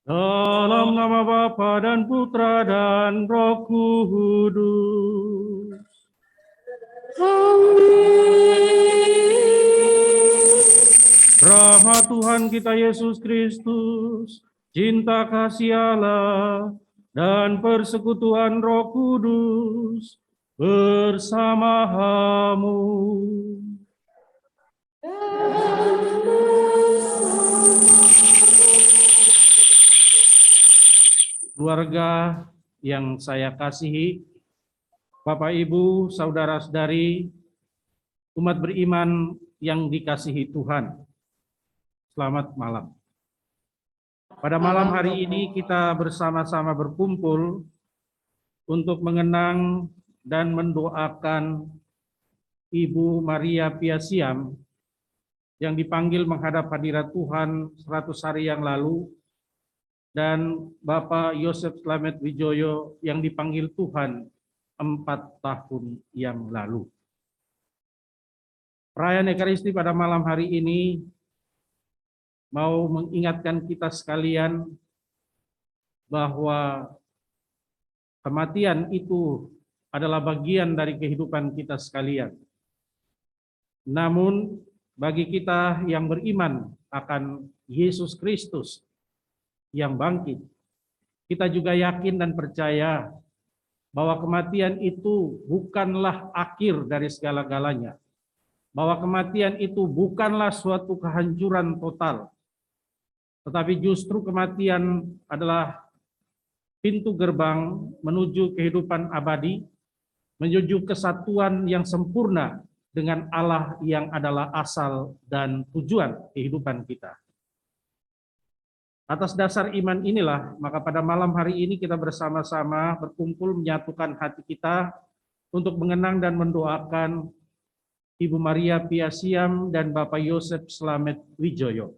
Dalam nama Bapa dan Putra dan Roh Kudus. Rahmat Tuhan kita Yesus Kristus, cinta kasih Allah, dan persekutuan Roh Kudus bersamamu. Keluarga yang saya kasihi, Bapak Ibu, saudara-saudari, umat beriman yang dikasihi Tuhan. Selamat malam. Pada malam hari ini kita bersama-sama berkumpul untuk mengenang dan mendoakan Ibu Maria Piasiam yang dipanggil menghadap hadirat Tuhan 100 hari yang lalu, dan Bapak Yosef Slamet Wijoyo yang dipanggil Tuhan 4 tahun yang lalu. Perayaan Ekaristi pada malam hari ini mau mengingatkan kita sekalian bahwa kematian itu adalah bagian dari kehidupan kita sekalian. Namun bagi kita yang beriman akan Yesus Kristus yang bangkit, kita juga yakin dan percaya bahwa kematian itu bukanlah akhir dari segala-galanya. Bahwa kematian itu bukanlah suatu kehancuran total, tetapi justru kematian adalah pintu gerbang menuju kehidupan abadi, menuju kesatuan yang sempurna dengan Allah yang adalah asal dan tujuan kehidupan kita. Atas dasar iman inilah, maka pada malam hari ini kita bersama-sama berkumpul menyatukan hati kita untuk mengenang dan mendoakan Ibu Maria Piasiam dan Bapak Yosef Slamet Wijoyo.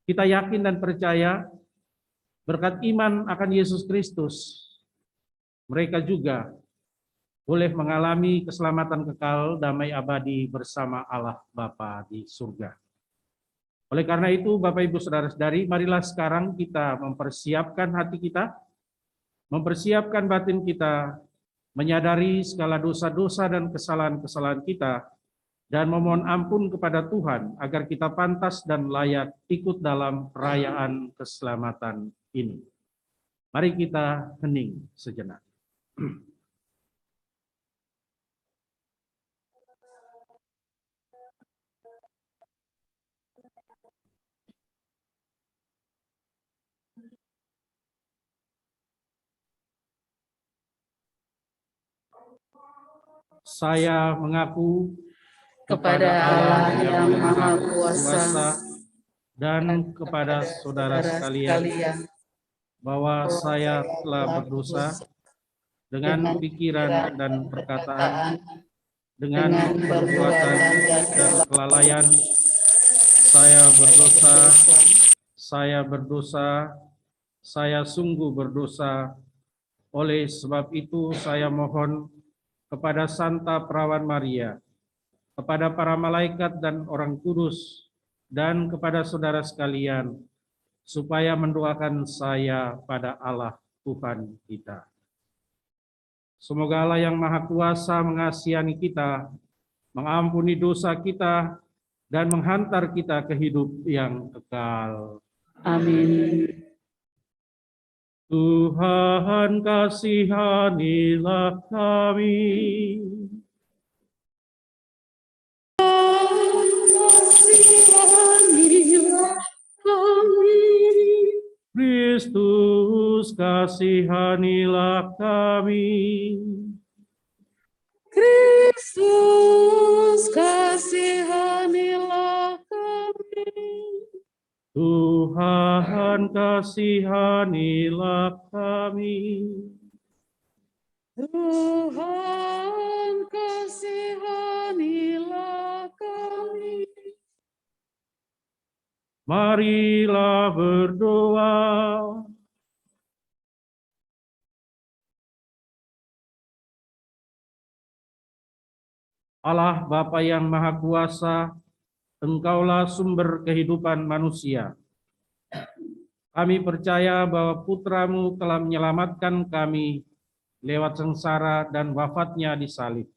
Kita yakin dan percaya berkat iman akan Yesus Kristus, mereka juga boleh mengalami keselamatan kekal, damai abadi bersama Allah Bapa di surga. Oleh karena itu, Bapak Ibu Saudara-saudari, marilah sekarang kita mempersiapkan hati kita, mempersiapkan batin kita, menyadari segala dosa-dosa dan kesalahan-kesalahan kita, dan memohon ampun kepada Tuhan agar kita pantas dan layak ikut dalam perayaan keselamatan ini. Mari kita hening sejenak. Saya mengaku kepada Allah yang Maha Kuasa dan kepada saudara sekalian bahwa saya telah berdosa dengan pikiran dan perkataan, dengan perbuatan dan kelalaian. Saya berdosa, saya sungguh berdosa. Oleh sebab itu saya mohon kepada Santa Perawan Maria, kepada para malaikat dan orang kudus, dan kepada saudara sekalian, supaya mendoakan saya pada Allah Tuhan kita. Semoga Allah yang Maha Kuasa mengasihani kita, mengampuni dosa kita, dan menghantar kita ke hidup yang kekal. Amin. Tuhan kasihanilah kami. Kristus kasihanilah kami. Kristus kasihanilah kami. Tuhan kasihanilah kami. Tuhan kasihanilah kami. Marilah berdoa. Allah Bapa yang Maha Kuasa, Engkaulah sumber kehidupan manusia. Kami percaya bahwa Putra-Mu telah menyelamatkan kami lewat sengsara dan wafatnya di salib.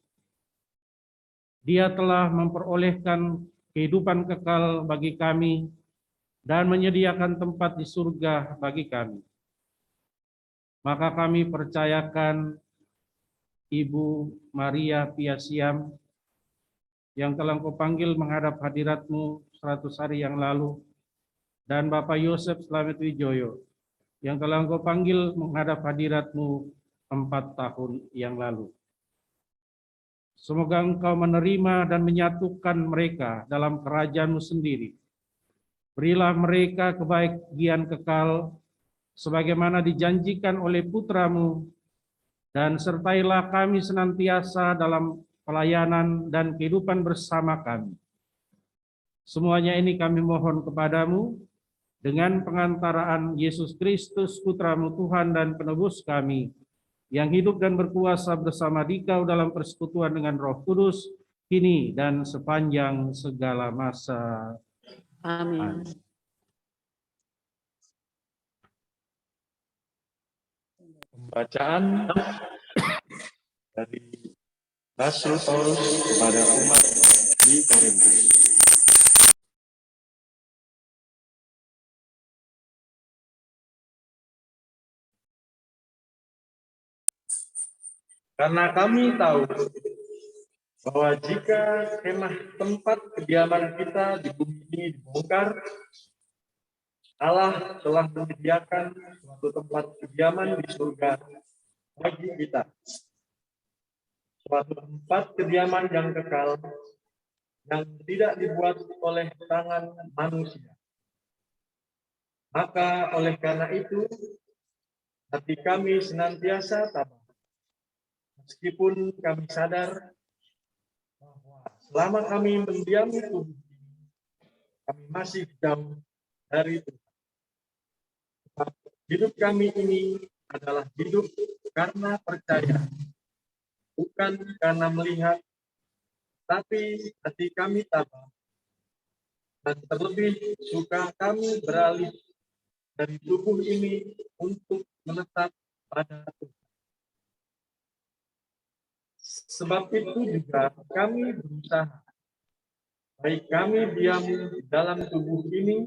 Dia telah memperolehkan kehidupan kekal bagi kami dan menyediakan tempat di surga bagi kami. Maka kami percayakan Ibu Maria Pia Siam yang telah Engkau panggil menghadap hadirat-Mu 100 hari yang lalu, dan Bapak Yosef Slamet Wijoyo yang telah Engkau panggil menghadap hadirat-Mu 4 tahun yang lalu. Semoga Engkau menerima dan menyatukan mereka dalam kerajaan-Mu sendiri. Berilah mereka kebahagiaan kekal sebagaimana dijanjikan oleh Putra-Mu, dan sertailah kami senantiasa dalam pelayanan dan kehidupan bersama kami. Semuanya ini kami mohon kepadamu dengan pengantaraan Yesus Kristus, Putra-Mu Tuhan dan Penebus kami, yang hidup dan berkuasa bersama Dikau dalam persekutuan dengan Roh Kudus, kini dan sepanjang segala masa. Amin. Pembacaan dari Rasul Paulus kepada umat di Korintus. Karena kami tahu bahwa jika kemah tempat kediaman kita di bumi ini dibongkar, Allah telah menyediakan suatu tempat kediaman di surga bagi kita. Suatu tempat kediaman yang kekal, yang tidak dibuat oleh tangan manusia. Maka oleh karena itu, hati kami senantiasa tabah. Meskipun kami sadar bahwa selama kami mendiami tubuh ini, kami masih jauh dari Tuhan. Hidup kami ini adalah hidup karena percaya, bukan karena melihat, tapi hati kami tabah, dan terlebih suka kami beralih dari tubuh ini untuk menetap pada Tuhan. Sebab itu juga kami berusaha, baik kami diam di dalam tubuh ini,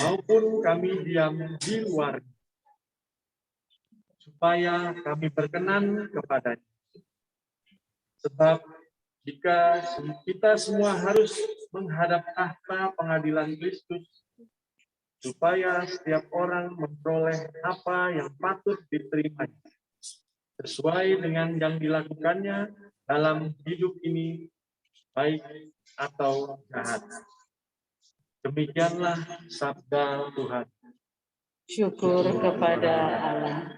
maupun kami diam di luar, supaya kami berkenan kepadanya. Sebab jika kita semua harus menghadap tahta pengadilan Kristus, supaya setiap orang memperoleh apa yang patut diterimanya, sesuai dengan yang dilakukannya dalam hidup ini, baik atau jahat. Demikianlah sabda Tuhan. Syukur kepada Allah.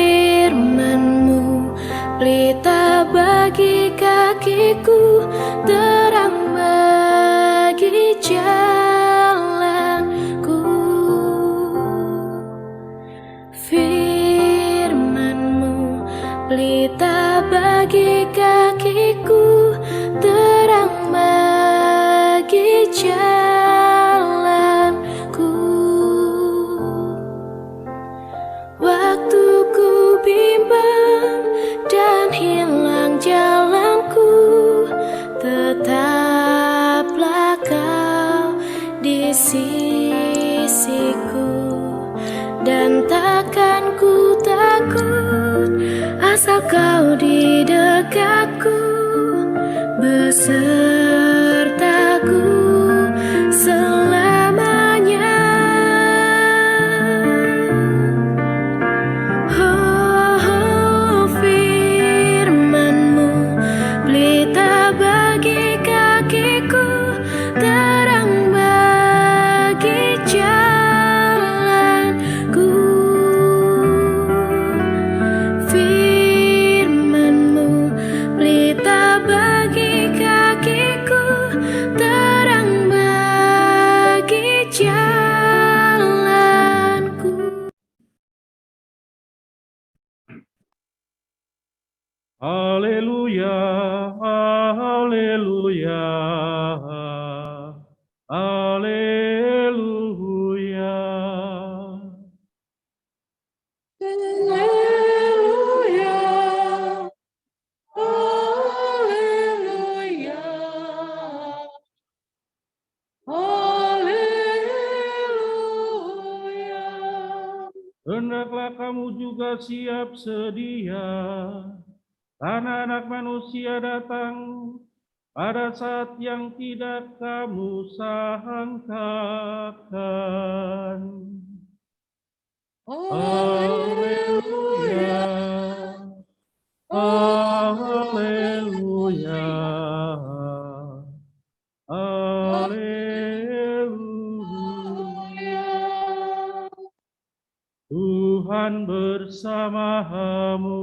Firman-Mu pelita bagi kakiku, terang bagi jalanku. Firman-Mu pelita bagi kakiku, terang bagi jalanku. Waktu ku bimbang dan hilang jalanku, tetaplah Kau di sisiku, dan takkan ku takut asal Kau di dekatku. sertaku selamanya. Oh, firman-Mu pelita bagi kakiku, terang bagi jalanku. Firman-Mu pelita bagi kakiku, terang bagi jalanku. Haleluya, haleluya, haleluya. Hendaklah kamu juga siap sedia, karena Anak Manusia datang pada saat yang tidak kamu sangkakan. Haleluya, haleluya, haleluya. Tuhan bersamamu.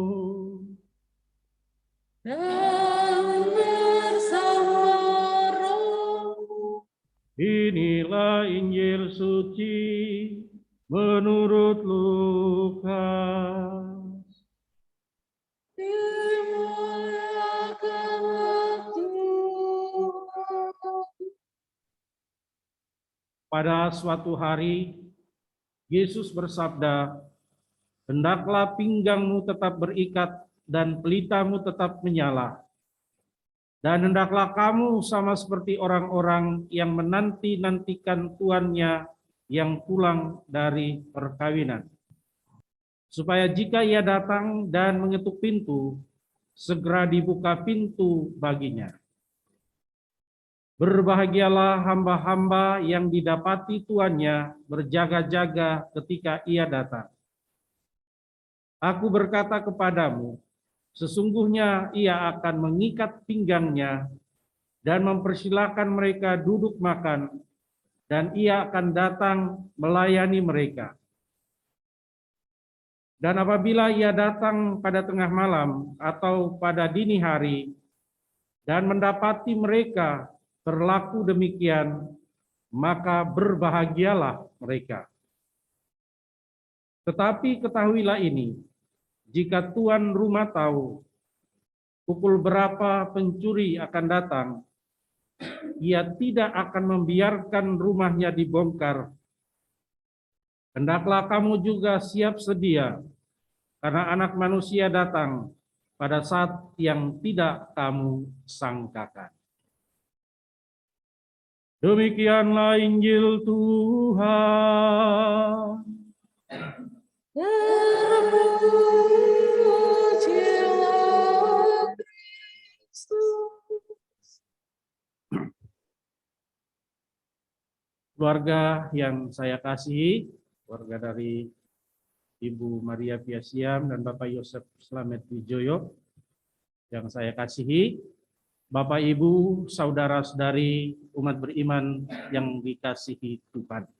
Inilah Injil suci menurut Lukas. Pada suatu hari, Yesus bersabda, "Hendaklah pinggangmu tetap berikat dan pelitamu tetap menyala. Dan hendaklah kamu sama seperti orang-orang yang menanti-nantikan tuannya yang pulang dari perkawinan. Supaya jika ia datang dan mengetuk pintu, segera dibuka pintu baginya. Berbahagialah hamba-hamba yang didapati tuannya berjaga-jaga ketika ia datang. Aku berkata kepadamu, sesungguhnya ia akan mengikat pinggangnya dan mempersilahkan mereka duduk makan, dan ia akan datang melayani mereka. Dan apabila ia datang pada tengah malam atau pada dini hari dan mendapati mereka berlaku demikian, maka berbahagialah mereka. Tetapi ketahuilah ini, jika tuan rumah tahu pukul berapa pencuri akan datang, ia tidak akan membiarkan rumahnya dibongkar. Hendaklah kamu juga siap sedia, karena Anak Manusia datang pada saat yang tidak kamu sangkakan." Demikianlah Injil Tuhan. Keluarga yang saya kasihi, keluarga dari Ibu Maria Piasiam dan Bapak Yosef Slamet Wijoyo yang saya kasihi, Bapak Ibu, saudara-saudari umat beriman yang dikasihi Tuhan.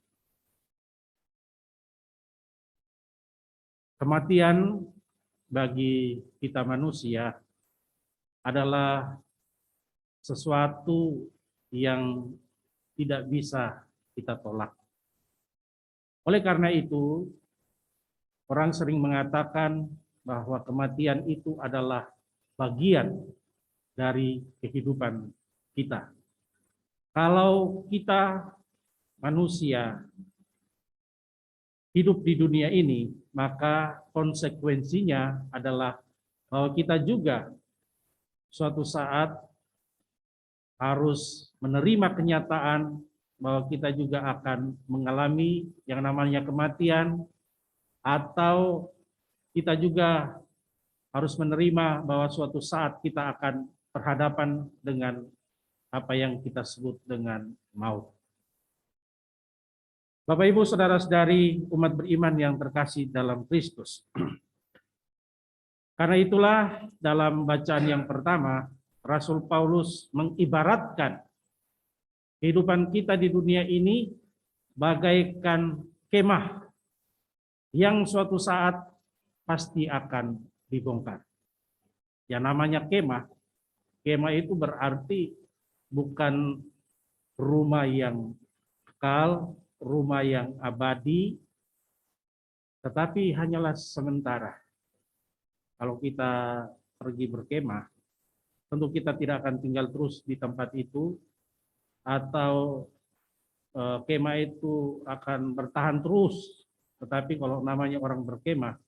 Kematian bagi kita manusia adalah sesuatu yang tidak bisa kita tolak. Oleh karena itu, orang sering mengatakan bahwa kematian itu adalah bagian dari kehidupan kita. Kalau kita manusia hidup di dunia ini, maka konsekuensinya adalah bahwa kita juga suatu saat harus menerima kenyataan bahwa kita juga akan mengalami yang namanya kematian, atau kita juga harus menerima bahwa suatu saat kita akan berhadapan dengan apa yang kita sebut dengan maut. Bapak Ibu saudara-saudari umat beriman yang terkasih dalam Kristus. Karena itulah dalam bacaan yang pertama, Rasul Paulus mengibaratkan kehidupan kita di dunia ini bagaikan kemah yang suatu saat pasti akan dibongkar. Yang namanya kemah itu berarti bukan rumah yang kekal, rumah yang abadi, tetapi hanyalah sementara. Kalau kita pergi berkemah, tentu kita tidak akan tinggal terus di tempat itu, atau kemah itu akan bertahan terus. Tetapi kalau namanya orang berkemah,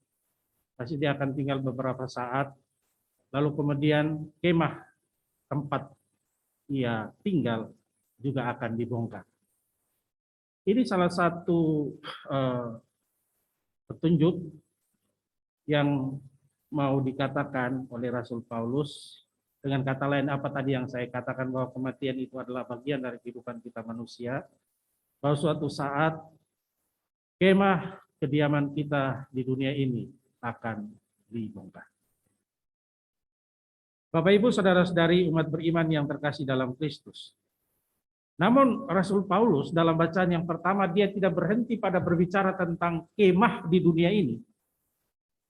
pasti dia akan tinggal beberapa saat, lalu kemudian kemah tempat ia tinggal juga akan dibongkar. Ini salah satu petunjuk yang mau dikatakan oleh Rasul Paulus. Dengan kata lain, apa tadi yang saya katakan, bahwa kematian itu adalah bagian dari kehidupan kita manusia, bahwa suatu saat kemah kediaman kita di dunia ini akan dibongkar. Bapak Ibu saudara-saudari umat beriman yang terkasih dalam Kristus. Namun Rasul Paulus dalam bacaan yang pertama, dia tidak berhenti pada berbicara tentang kemah di dunia ini.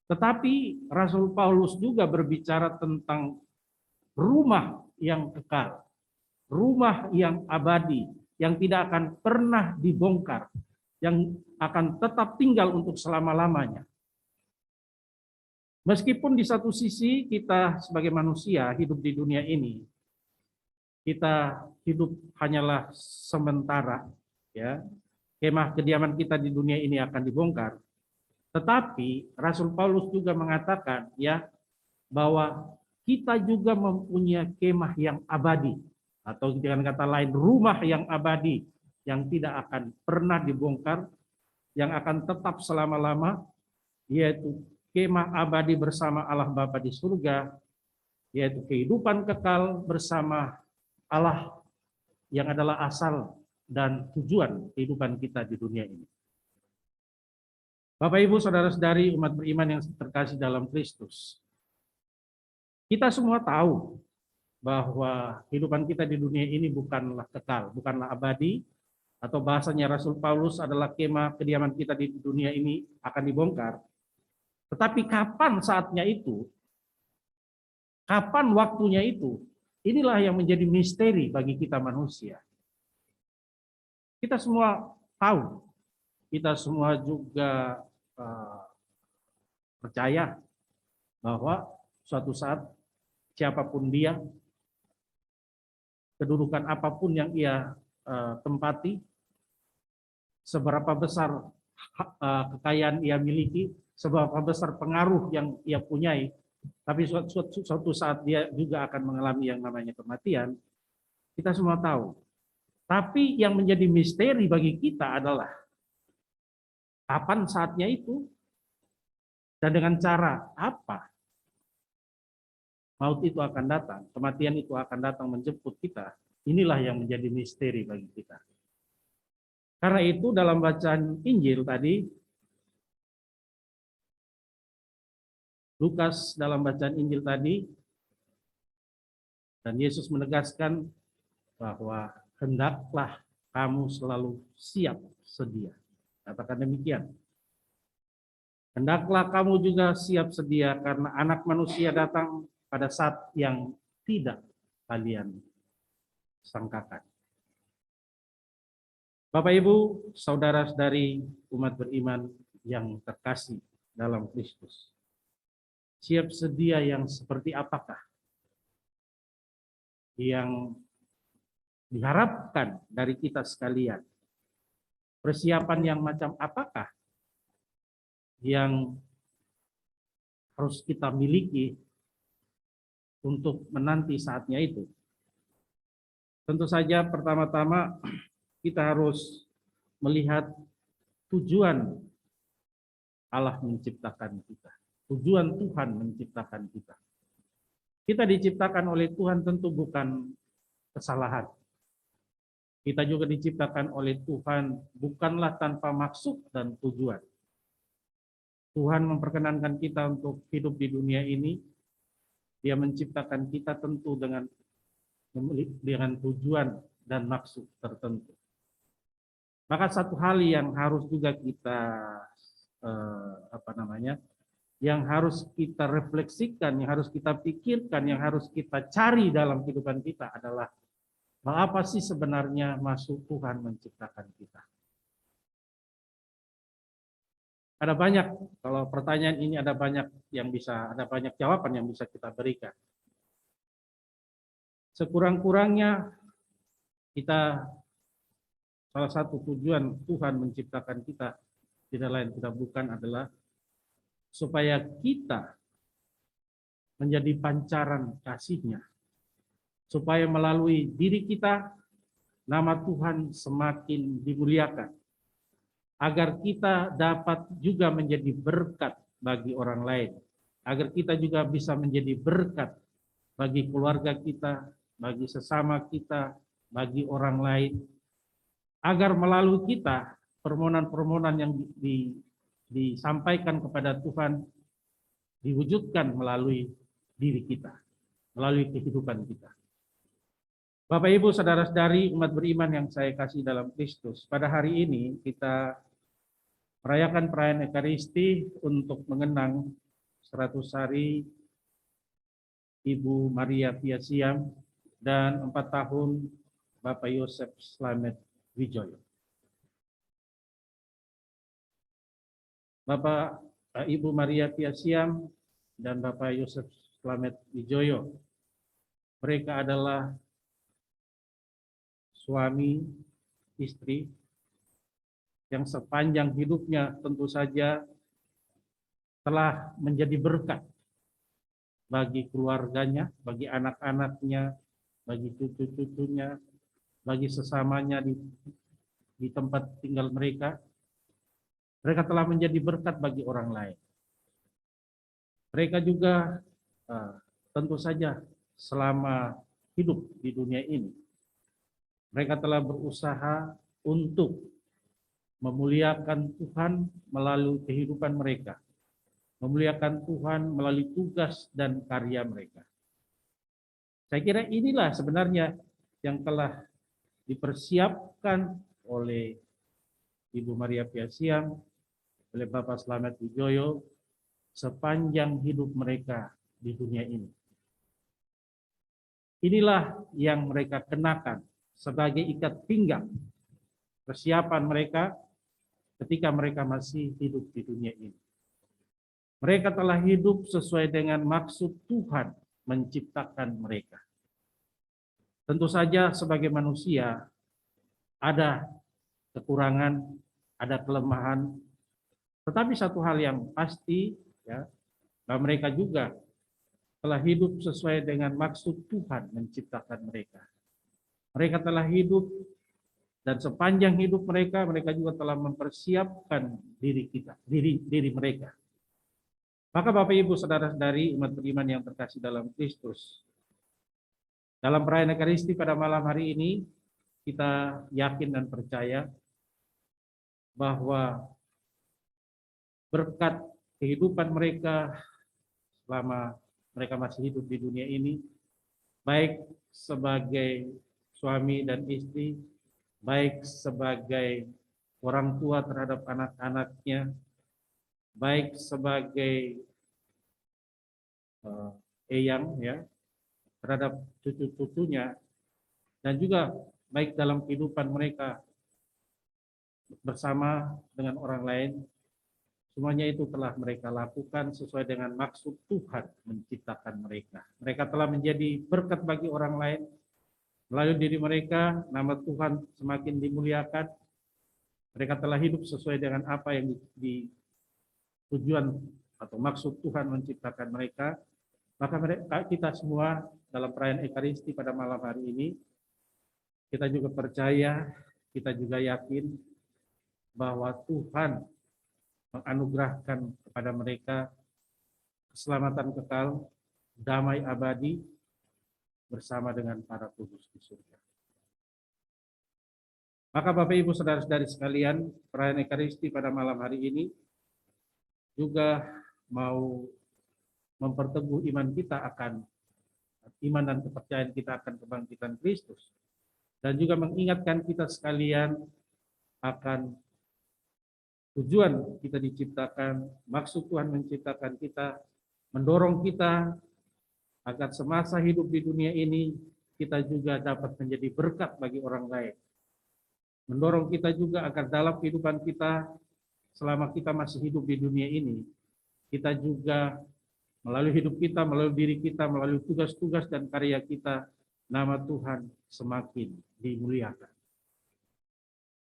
Tetapi Rasul Paulus juga berbicara tentang rumah yang kekal, rumah yang abadi, yang tidak akan pernah dibongkar, yang akan tetap tinggal untuk selama-lamanya. Meskipun di satu sisi kita sebagai manusia hidup di dunia ini, kita hidup hanyalah sementara, ya. Kemah kediaman kita di dunia ini akan dibongkar. Tetapi Rasul Paulus juga mengatakan, ya, bahwa kita juga mempunyai kemah yang abadi, atau dengan kata lain rumah yang abadi yang tidak akan pernah dibongkar, yang akan tetap selama-lama, yaitu kemah abadi bersama Allah Bapa di surga, yaitu kehidupan kekal bersama Allah yang adalah asal dan tujuan kehidupan kita di dunia ini. Bapak Ibu saudara-saudari umat beriman yang terkasih dalam Kristus. Kita semua tahu bahwa kehidupan kita di dunia ini bukanlah kekal, bukanlah abadi, atau bahasanya Rasul Paulus adalah kemah kediaman kita di dunia ini akan dibongkar. Tetapi kapan saatnya itu, kapan waktunya itu, inilah yang menjadi misteri bagi kita manusia. Kita semua tahu, kita semua juga percaya bahwa suatu saat siapapun dia, kedudukan apapun yang ia tempati, seberapa besar kekayaan ia miliki, seberapa besar pengaruh yang ia punyai, tapi suatu saat dia juga akan mengalami yang namanya kematian. Kita semua tahu. Tapi yang menjadi misteri bagi kita adalah kapan saatnya itu dan dengan cara apa maut itu akan datang, kematian itu akan datang menjemput kita. Inilah yang menjadi misteri bagi kita. Karena itu dalam bacaan Injil tadi, Lukas dalam bacaan Injil tadi, dan Yesus menegaskan bahwa hendaklah kamu selalu siap sedia. Katakan demikian. Hendaklah kamu juga siap sedia karena Anak Manusia datang pada saat yang tidak kalian sangkakan. Bapak Ibu, saudara-saudari umat beriman yang terkasih dalam Kristus. Siap sedia yang seperti apakah yang diharapkan dari kita sekalian? Persiapan yang macam apakah yang harus kita miliki untuk menanti saatnya itu? Tentu saja pertama-tama kita harus melihat tujuan Allah menciptakan kita. Tujuan Tuhan menciptakan kita. Kita diciptakan oleh Tuhan tentu bukan kesalahan. Kita juga diciptakan oleh Tuhan bukanlah tanpa maksud dan tujuan. Tuhan memperkenankan kita untuk hidup di dunia ini. Dia menciptakan kita tentu dengan tujuan dan maksud tertentu. Maka satu hal yang harus juga kita yang harus kita refleksikan, yang harus kita pikirkan, yang harus kita cari dalam kehidupan kita adalah apa sih sebenarnya maksud Tuhan menciptakan kita. Ada banyak, kalau pertanyaan ini ada banyak jawaban yang bisa kita berikan. Sekurang-kurangnya kita, salah satu tujuan Tuhan menciptakan kita, tidak lain tidak bukan adalah supaya kita menjadi pancaran kasih-Nya, supaya melalui diri kita nama Tuhan semakin dimuliakan, agar kita dapat juga menjadi berkat bagi orang lain, agar kita juga bisa menjadi berkat bagi keluarga kita, bagi sesama kita, bagi orang lain, agar melalui kita permohonan-permohonan yang disampaikan kepada Tuhan diwujudkan melalui diri kita, melalui kehidupan kita. Bapak Ibu saudara-saudari umat beriman yang saya kasih dalam Kristus, pada hari ini kita merayakan perayaan Ekaristi untuk mengenang 100 hari Ibu Maria Pia Siam dan 4 tahun Bapak Yosef Slamet Wijoyo. Bapak Ibu Maria Pia Siam dan Bapak Yosef Slamet Wijoyo, mereka adalah suami istri yang sepanjang hidupnya tentu saja telah menjadi berkat bagi keluarganya, bagi anak-anaknya, bagi cucu-cucunya, bagi sesamanya di tempat tinggal mereka. Mereka telah menjadi berkat bagi orang lain. Mereka juga tentu saja selama hidup di dunia ini, mereka telah berusaha untuk memuliakan Tuhan melalui kehidupan mereka, memuliakan Tuhan melalui tugas dan karya mereka. Saya kira inilah sebenarnya yang telah dipersiapkan oleh Ibu Maria Pia Siam, oleh Bapak Slamet Wijoyo sepanjang hidup mereka di dunia ini. Inilah yang mereka kenakan sebagai ikat pinggang persiapan mereka ketika mereka masih hidup di dunia ini. Mereka telah hidup sesuai dengan maksud Tuhan menciptakan mereka. Tentu saja sebagai manusia ada kekurangan, ada kelemahan, tetapi satu hal yang pasti ya, bahwa mereka juga telah hidup sesuai dengan maksud Tuhan menciptakan mereka. Mereka telah hidup dan sepanjang hidup mereka, mereka juga telah mempersiapkan diri mereka. Maka Bapak Ibu saudara-saudari umat beriman yang terkasih dalam Kristus, dalam perayaan Ekaristi pada malam hari ini, kita yakin dan percaya bahwa berkat kehidupan mereka selama mereka masih hidup di dunia ini, baik sebagai suami dan istri, baik sebagai orang tua terhadap anak-anaknya, baik sebagai eyang ya terhadap cucu-cucunya, dan juga baik dalam kehidupan mereka bersama dengan orang lain, semuanya itu telah mereka lakukan sesuai dengan maksud Tuhan menciptakan mereka. Mereka telah menjadi berkat bagi orang lain. Melalui diri mereka, nama Tuhan semakin dimuliakan. Mereka telah hidup sesuai dengan apa yang di tujuan atau maksud Tuhan menciptakan mereka. Maka kita semua dalam perayaan Ekaristi pada malam hari ini, kita juga percaya, kita juga yakin bahwa Tuhan menganugerahkan kepada mereka keselamatan kekal, damai abadi, bersama dengan para kudus di surga. Maka Bapak Ibu Saudara-saudari sekalian, perayaan Ekaristi pada malam hari ini juga mau memperteguh iman kita akan iman dan kepercayaan kita akan kebangkitan Kristus, dan juga mengingatkan kita sekalian akan tujuan kita diciptakan, maksud Tuhan menciptakan kita, mendorong kita agar semasa hidup di dunia ini kita juga dapat menjadi berkat bagi orang lain. Mendorong kita juga agar dalam kehidupan kita selama kita masih hidup di dunia ini, kita juga melalui hidup kita, melalui diri kita, melalui tugas-tugas dan karya kita, nama Tuhan semakin dimuliakan.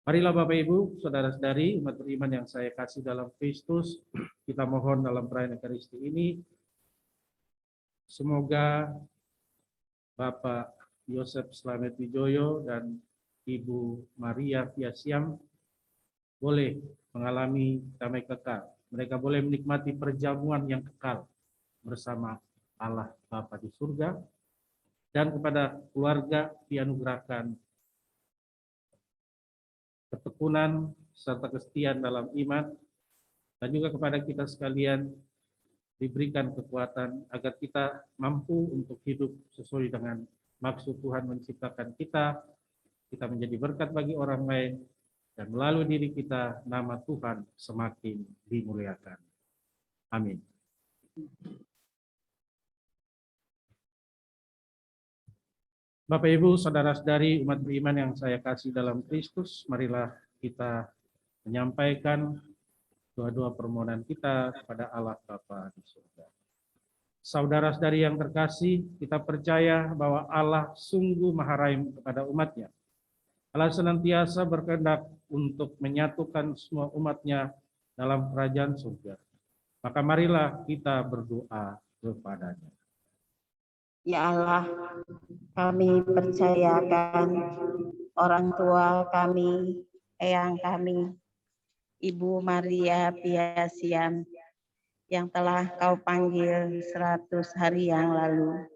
Marilah Bapak Ibu, Saudara-saudari, umat beriman yang saya kasih dalam Kristus, kita mohon dalam perayaan Ekaristi ini, semoga Bapak Yosef Slamet Wijoyo dan Ibu Maria Piasiam boleh mengalami damai kekal. Mereka boleh menikmati perjamuan yang kekal bersama Allah Bapa di surga, dan kepada keluarga dianugerahkan ketekunan serta kesetiaan dalam iman, dan juga kepada kita sekalian diberikan kekuatan agar kita mampu untuk hidup sesuai dengan maksud Tuhan menciptakan kita menjadi berkat bagi orang lain, dan melalui diri kita nama Tuhan semakin dimuliakan. Amin. Bapak Ibu, Saudara-saudari, umat beriman yang saya kasih dalam Kristus, marilah kita menyampaikan doa-doa permohonan kita kepada Allah Bapa di surga. Saudara-saudari yang terkasih, kita percaya bahwa Allah sungguh Maha Rahim kepada umatnya. Allah senantiasa berkehendak untuk menyatukan semua umatnya dalam kerajaan surga. Maka marilah kita berdoa kepadanya. Ya Allah, kami percayakan orang tua kami, eyang kami, Ibu Maria Piasiam, yang telah Kau panggil 100 hari yang lalu,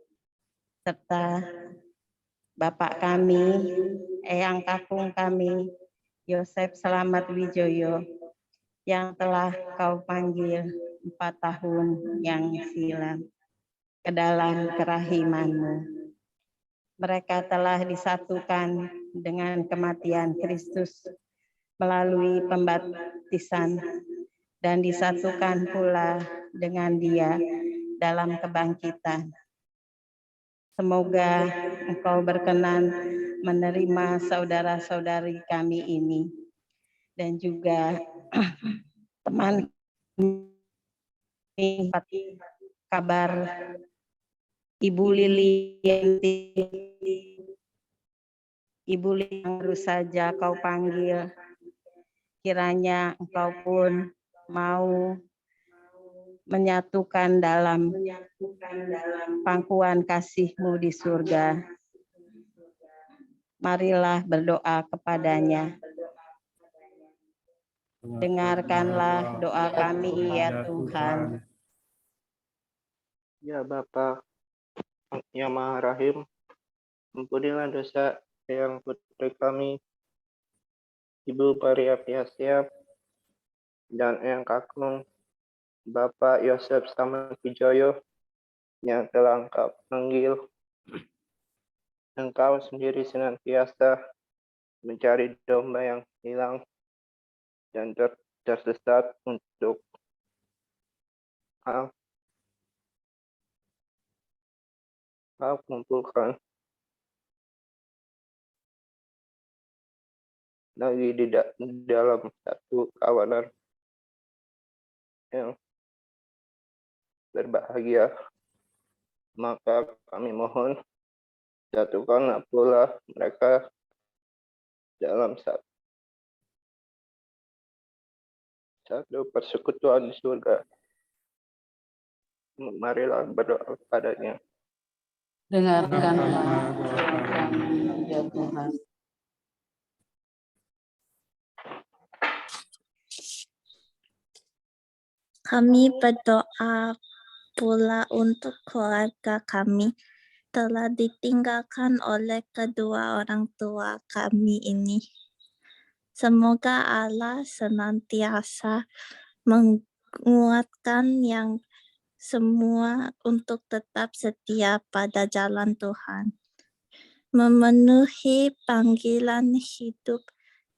serta Bapak kami, eyang kakung kami, Yosef Slamet Wijoyo, yang telah Kau panggil 4 tahun yang silam ke dalam kerahiman-Mu. Mereka telah disatukan dengan kematian Kristus melalui pembaptisan, dan disatukan pula dengan Dia dalam kebangkitan. Semoga Engkau berkenan menerima saudara-saudari kami ini, dan juga teman kabar Ibu Lilianti, Ibu yang baru saja Kau panggil, kiranya Engkau pun mau menyatukan dalam pangkuan kasih-Mu di surga. Marilah berdoa kepadanya. Dengarkanlah doa kami ya Tuhan. Ya Bapa yang Maha Rahim, ampunilah dosa yang putri kami, Ibu Maria Piasiam, dan Eyang Kakung Bapak Yosef Slamet Wijoyo yang telah Engkau panggil. Engkau sendiri senantiasa mencari domba yang hilang dan tersesat untuk Kau kumpulkan lagi di dalam satu kawanan yang berbahagia. Maka kami mohon, jatuhkanlah pula mereka dalam satu persekutuan di surga. Marilah berdoa padanya. Dengarkanlah doa kami ya Tuhan. Kami berdoa pula untuk keluarga kami, telah ditinggalkan oleh kedua orang tua kami ini. Semoga Allah senantiasa menguatkan yang semua untuk tetap setia pada jalan Tuhan, memenuhi panggilan hidup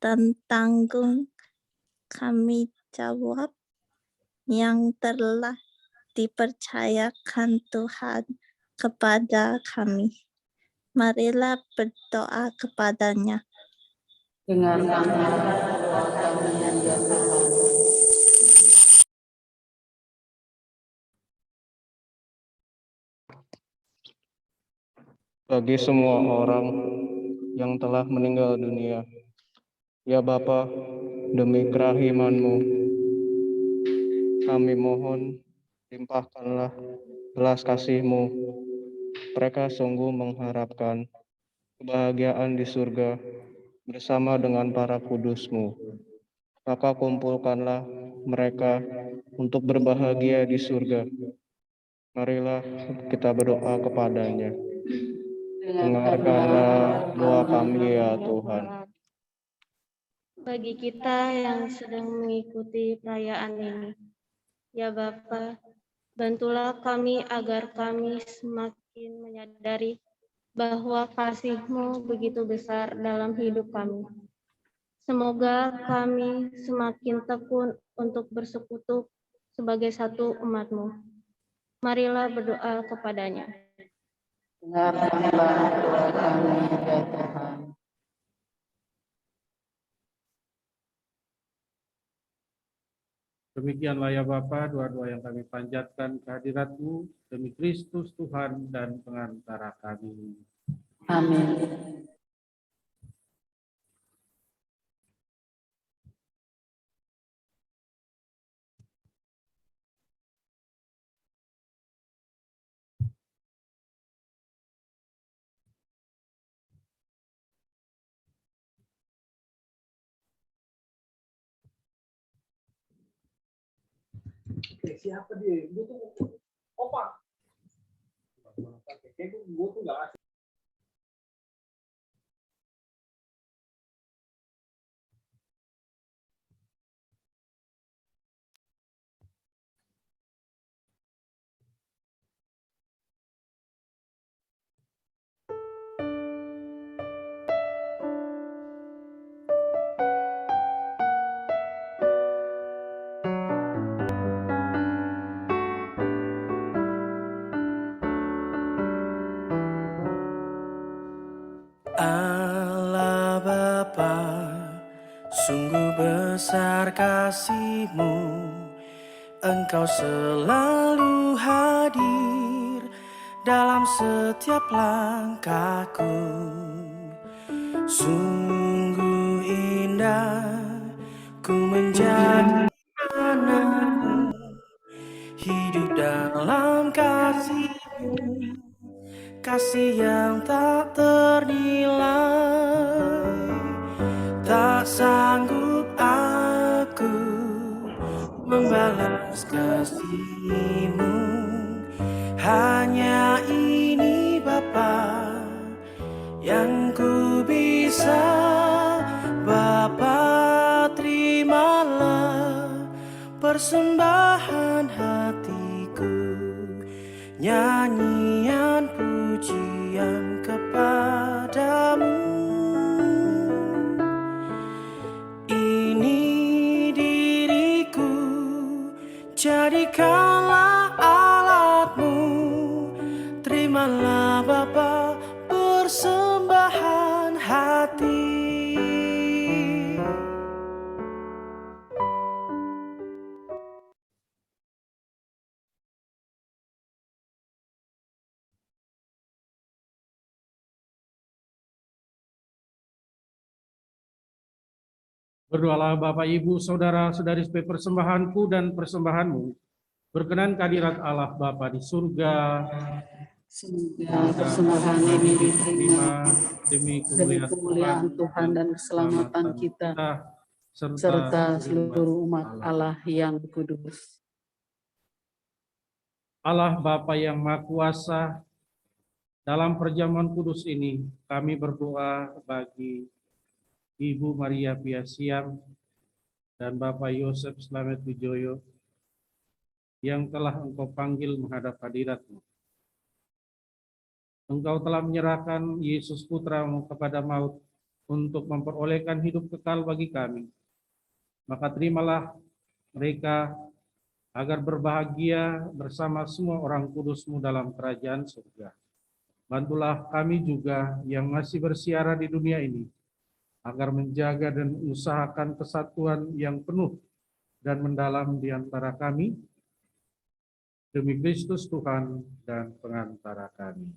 dan tanggung kami jawab yang telah dipercayakan Tuhan kepada kami. Marilah berdoa kepadanya. Dengarkanlah doa kami, ya Tuhan. Bagi semua orang yang telah meninggal dunia, ya Bapa, demi kerahiman-Mu, kami mohon limpahkanlah belas kasih-Mu. Mereka sungguh mengharapkan kebahagiaan di surga bersama dengan para kudus-Mu. Maka kumpulkanlah mereka untuk berbahagia di surga. Marilah kita berdoa kepadanya. Dengarkanlah doa kami ya Tuhan. Bagi kita yang sedang mengikuti perayaan ini, ya Bapa, bantulah kami agar kami semakin menyadari bahwa kasih-Mu begitu besar dalam hidup kami. Semoga kami semakin tekun untuk bersekutu sebagai satu umat-Mu. Marilah berdoa kepadanya. Dengarkanlah doa kami, ya Tuhan. Demikianlah ya Bapa, doa-doa yang kami panjatkan kehadirat-Mu demi Kristus Tuhan dan pengantara kami. Amin. Siapa dia? Gue tuh opa. Gue tuh nggak asik. Allah Bapa, sungguh besar kasih-Mu, Engkau selalu hadir dalam setiap langkahku. Sungguh indah ku menjadi anak-Mu, hidup dalam kasih-Mu, kasih yang tak ternilai. Tak sanggup aku membalas kasih-Mu, hanya ini Bapa yang ku bisa. Bapa, terimalah persembahan hatiku, nyanyian pujian kepadamu. Ini diriku, jadikanlah alat-Mu. Terimalah Bapa persembahan hati. Berdoalah Bapak, Ibu, Saudara-saudari sebagai persembahanku dan persembahan-Mu. Berkenan kehadirat Allah Bapa di surga. Semoga persembahan ini diterima demi demi kemuliaan Tuhan dan keselamatan kita, serta seluruh umat Allah yang kudus. Allah Bapa yang Maha Kuasa Dalam perjamuan kudus ini, kami berdoa bagi Ibu Maria Piasiam dan Bapak Yosef Slamet Wijoyo yang telah Engkau panggil menghadap hadirat-Mu. Engkau telah menyerahkan Yesus Putra-Mu kepada maut untuk memperolehkan hidup kekal bagi kami. Maka terimalah mereka agar berbahagia bersama semua orang kudus-Mu dalam kerajaan surga. Bantulah kami juga yang masih bersiara di dunia ini, agar menjaga dan mengusahakan kesatuan yang penuh dan mendalam di antara kami, demi Kristus Tuhan dan pengantara kami.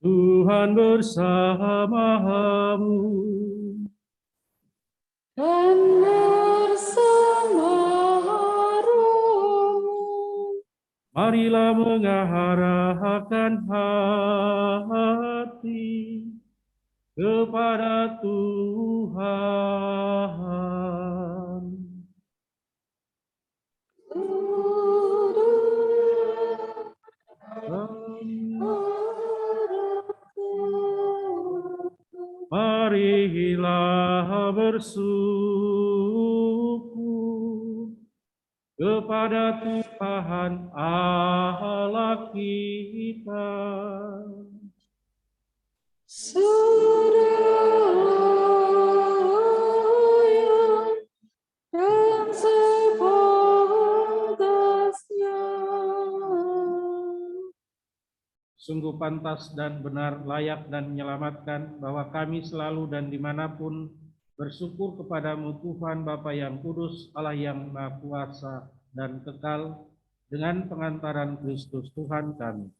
Tuhan bersamamu Dan bersama rohmu. marilah mengarahkan hati kepada Tuhan. Marilah bersyukur kepada Tuhan Allah kita. Seraya dan sepantasnya. Sungguh pantas dan benar, layak dan menyelamatkan bahwa kami selalu dan dimanapun bersyukur kepadamu Tuhan Bapa yang kudus, Allah yang Maha Kuasa dan kekal, dengan pengantaran Kristus Tuhan kami.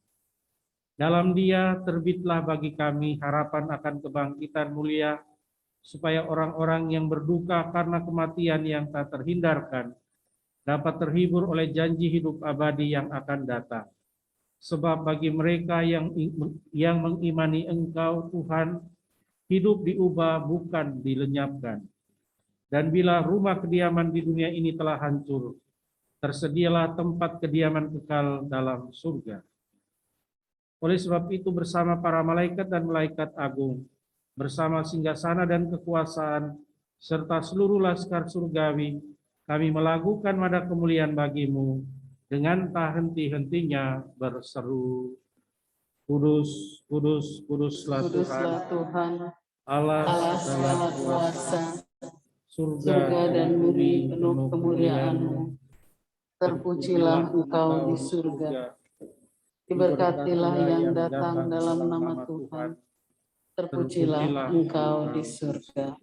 Dalam Dia terbitlah bagi kami harapan akan kebangkitan mulia, supaya orang-orang yang berduka karena kematian yang tak terhindarkan dapat terhibur oleh janji hidup abadi yang akan datang. Sebab bagi mereka yang mengimani Engkau, Tuhan, hidup diubah bukan dilenyapkan. Dan bila rumah kediaman di dunia ini telah hancur, tersedialah tempat kediaman kekal dalam surga. Oleh sebab itu bersama para malaikat dan malaikat agung, bersama singgasana dan kekuasaan, serta seluruh laskar surgawi, kami melakukan nada kemuliaan bagi-Mu, dengan tak henti-hentinya berseru, Kudus, kudus, kuduslah Tuhan, Allah segala kuasa, surga dan bumi penuh kemuliaan-Mu. Terpujilah Engkau di surga. Diberkatilah yang datang dalam nama Tuhan. Terpujilah Engkau di surga.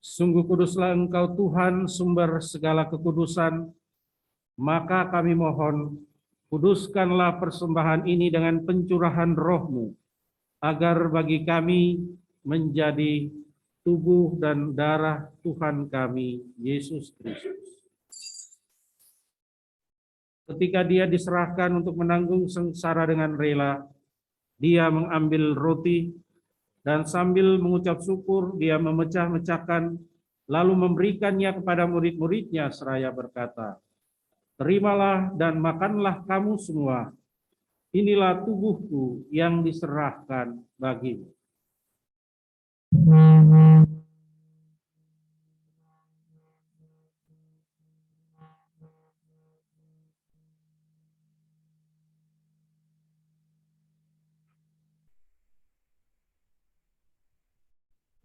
Sungguh kuduslah Engkau Tuhan, sumber segala kekudusan. Maka kami mohon, kuduskanlah persembahan ini dengan pencurahan Roh-Mu, agar bagi kami menjadi tubuh dan darah Tuhan kami, Yesus Kristus. Ketika Dia diserahkan untuk menanggung sengsara dengan rela, Dia mengambil roti, dan sambil mengucap syukur, Dia memecah-mecahkan, lalu memberikannya kepada murid-muridnya seraya berkata, "Terimalah dan makanlah kamu semua. Inilah tubuhku yang diserahkan bagimu."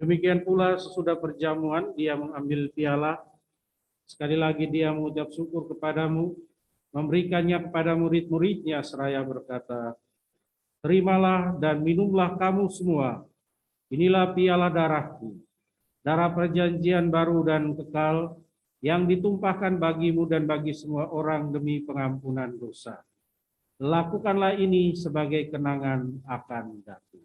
Demikian pula sesudah perjamuan, Dia mengambil piala. Sekali lagi Dia mengucap syukur kepadamu, memberikannya kepada murid-muridnya seraya berkata, "Terimalah dan minumlah kamu semua. Inilah piala darahku, darah perjanjian baru dan kekal, yang ditumpahkan bagimu dan bagi semua orang demi pengampunan dosa. Lakukanlah ini sebagai kenangan akan aku."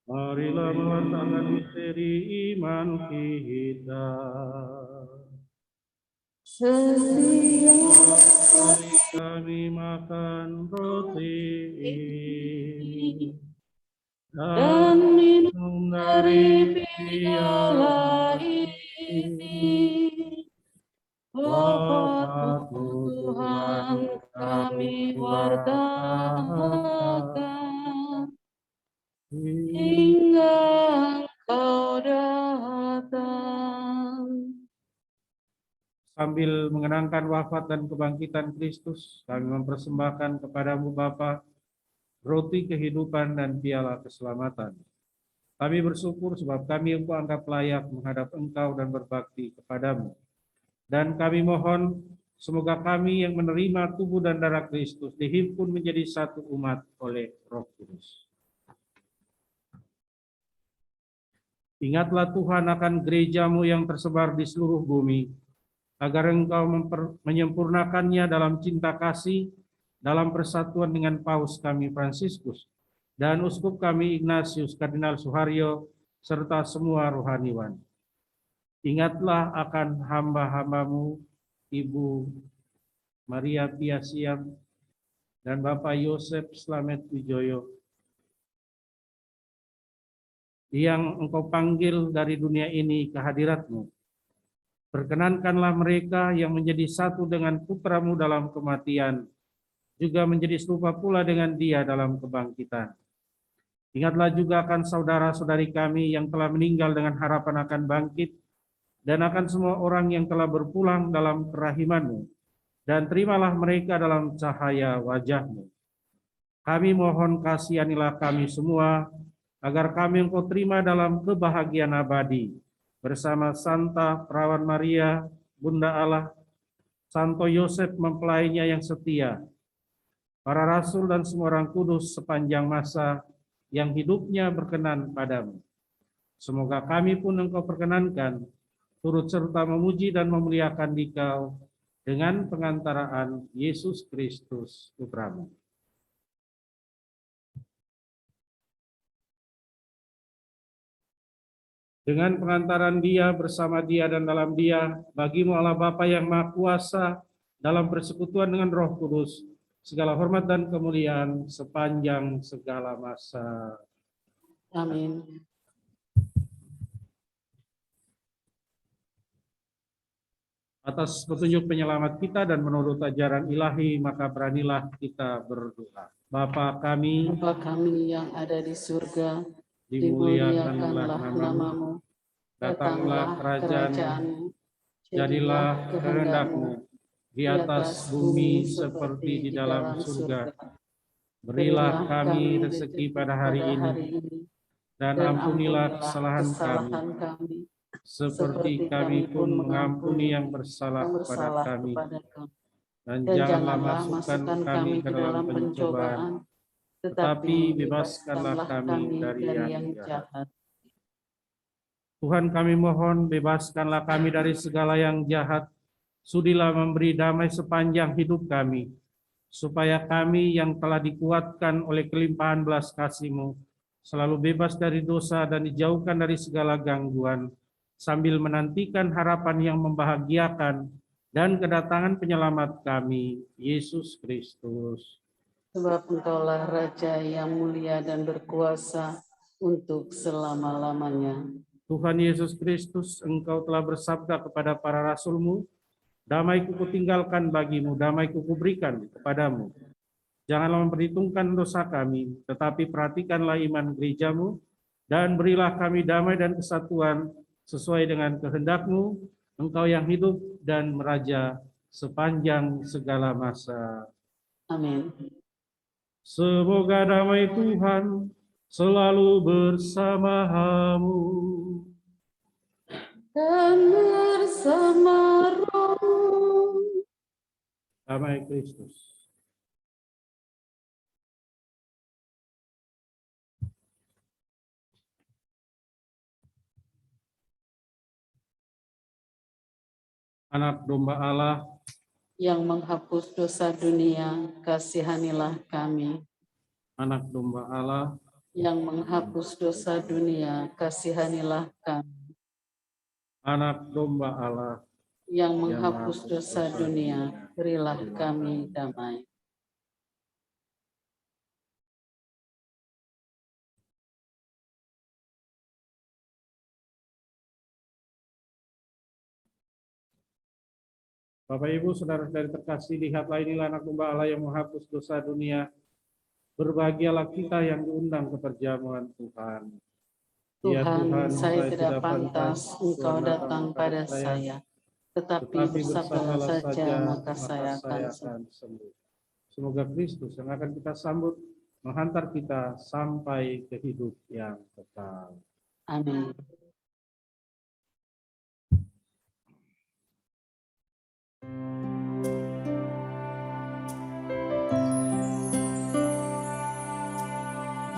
Marilah meletakkan misteri iman kita. Setiap Mari kami makan roti ini dan minum minum dari dari piala piala ini, Bapa Bapa Tuhan kami wartakan hingga Engkau datang. Sambil mengenangkan wafat dan kebangkitan Kristus, kami mempersembahkan kepadamu Bapa roti kehidupan dan piala keselamatan. Kami bersyukur sebab kami Engkau anggap layak menghadap Engkau dan berbakti kepadamu. Dan kami mohon semoga kami yang menerima tubuh dan darah Kristus dihimpun menjadi satu umat oleh Roh Kudus. Ingatlah Tuhan akan gerejamu yang tersebar di seluruh bumi, agar Engkau menyempurnakannya dalam cinta kasih, dalam persatuan dengan Paus kami Fransiskus, dan Uskup kami Ignatius Kardinal Suharyo, serta semua rohaniwan. Ingatlah akan hamba-hambamu, Ibu Maria Pia Siam, dan Bapak Yosef Slamet Wijoyo, yang Engkau panggil dari dunia ini ke hadirat-Mu. Perkenankanlah mereka yang menjadi satu dengan putra-Mu dalam kematian, juga menjadi serupa pula dengan Dia dalam kebangkitan. Ingatlah juga akan saudara-saudari kami yang telah meninggal dengan harapan akan bangkit, dan akan semua orang yang telah berpulang dalam kerahiman-Mu, dan terimalah mereka dalam cahaya wajah-Mu. Kami mohon kasihanilah kami semua, agar kami Engkau terima dalam kebahagiaan abadi, bersama Santa Perawan Maria, Bunda Allah, Santo Yosef mempelainya yang setia, para rasul dan semua orang kudus sepanjang masa yang hidupnya berkenan padamu. Semoga kami pun Engkau perkenankan, turut serta memuji dan memuliakan Dikau dengan pengantaraan Yesus Kristus Putra-Mu. Dengan pengantaran Dia, bersama Dia, dan dalam Dia, bagi-Mu Allah Bapa yang Maha Kuasa, dalam persekutuan dengan Roh Kudus, segala hormat dan kemuliaan sepanjang segala masa. Amin. Atas petunjuk penyelamat kita dan menurut ajaran ilahi, maka beranilah kita berdoa. Bapa kami, Bapa kami yang ada di surga, dimuliakanlah dimuliakanlah namamu, namamu, datanglah kerajaanmu, jadilah kehendak-Mu di atas bumi seperti di dalam surga. Berilah kami rezeki pada hari ini, dan ampunilah kesalahan kami, seperti kami pun mengampuni yang bersalah kepada kami. Dan janganlah masukkan kami ke dalam pencobaan, tetapi bebaskanlah kami dari yang jahat. Tuhan kami mohon, bebaskanlah kami dari segala yang jahat. Sudilah memberi damai sepanjang hidup kami, supaya kami yang telah dikuatkan oleh kelimpahan belas kasih-Mu selalu bebas dari dosa dan dijauhkan dari segala gangguan, sambil menantikan harapan yang membahagiakan dan kedatangan penyelamat kami, Yesus Kristus. Sebab Engkaulah Raja yang mulia dan berkuasa untuk selama-lamanya. Tuhan Yesus Kristus, Engkau telah bersabda kepada para rasul-Mu, damai-Ku kutinggalkan bagimu, damai-Ku kuberikan kepadamu. Janganlah memperhitungkan dosa kami, tetapi perhatikanlah iman gereja-Mu, dan berilah kami damai dan kesatuan sesuai dengan kehendak-Mu, Engkau yang hidup dan meraja sepanjang segala masa. Amin. Semoga damai Tuhan selalu bersamamu. Dan bersama roh. Damai Kristus. Anak domba Allah yang menghapus dosa dunia, kasihanilah kami. Anak domba Allah yang menghapus dosa dunia, kasihanilah kami. Anak domba Allah, Yang menghapus dosa dunia, berilah kami damai. Bapak Ibu, saudara-saudari terkasih, lihatlah inilah anak domba Allah yang menghapus dosa dunia. Berbahagialah kita yang diundang ke perjamuan Tuhan. Ya Tuhan, saya tidak pantas Engkau datang pada saya, tetapi bersabdalah saja, maka saya akan sembuh. Semoga Kristus yang akan kita sambut menghantar kita sampai ke hidup yang kekal. Amin.